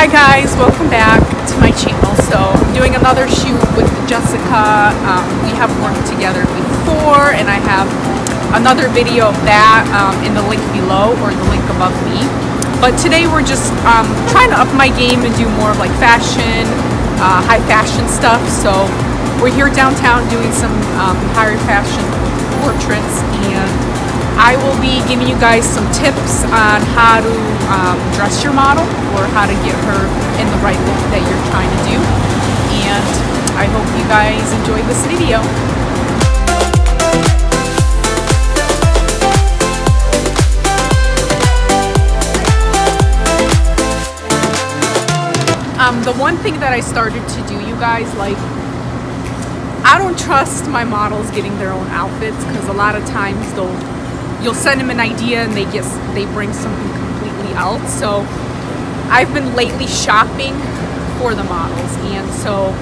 guys, welcome back to my channel. So I'm doing another shoot with Jessica. We have worked together before, and I have another video of that in the link below or the link above me. But today we're just trying to up my game and do more of like fashion, high fashion stuff. So we're here downtown doing some higher fashion portraits, and I will be giving you guys some tips on how to dress your model or how to get her in the right look that you're trying to do. And I hope you guys enjoy this video. The one thing that I started to do, you guys, like, I don't trust my models getting their own outfits, because a lot of times you'll send them an idea and they bring something completely else. So I've been lately shopping for the models, and so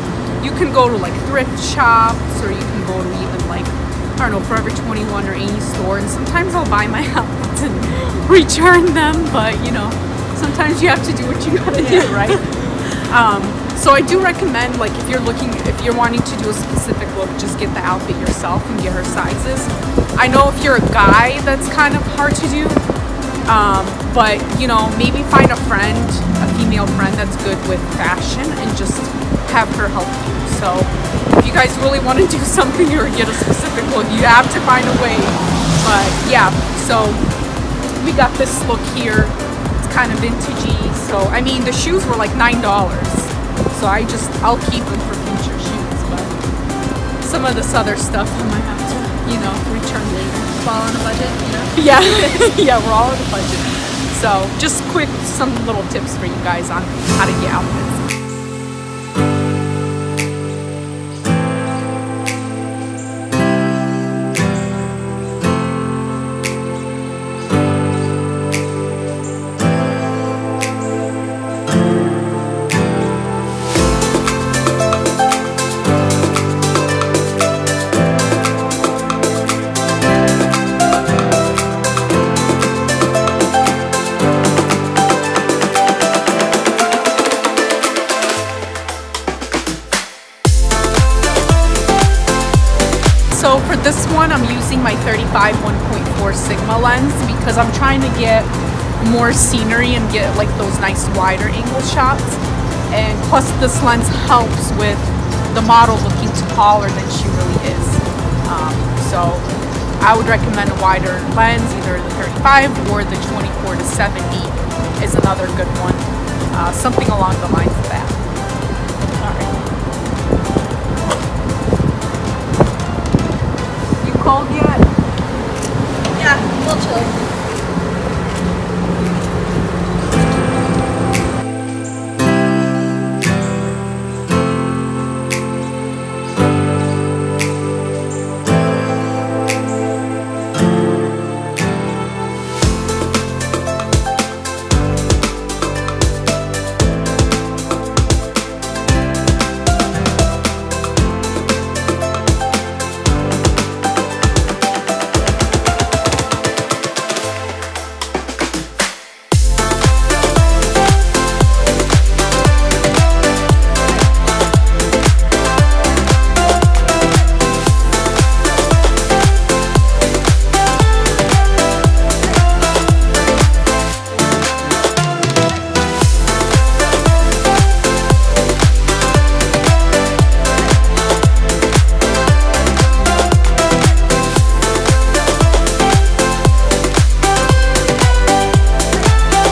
you can go to like thrift shops, or you can go to even like, I don't know, Forever 21 or any store, and sometimes I'll buy my outfits and return them, but you know, sometimes you have to do what you gotta do, right? So I do recommend, like, if you're wanting to do a specific look, just get the outfit yourself and get her sizes. I know if you're a guy, that's kind of hard to do, but you know, maybe find a friend, a female friend that's good with fashion, and just have her help you. So if you guys really want to do something or get a specific look, you have to find a way. But yeah, so we got this look here. It's kind of vintagey. So I mean, the shoes were like $9. So I'll keep them for future shoots, but some of this other stuff I might have to, you know, return later. All on a budget, you know? Yeah, yeah, we're all on a budget. So just some little tips for you guys on how to get outfits. So for this one, I'm using my 35 1.4 Sigma lens, because I'm trying to get more scenery and get like those nice wider angle shots. And plus this lens helps with the model looking taller than she really is. So I would recommend a wider lens, either the 35 or the 24 to 70 is another good one. Something along the lines of that. Called yet?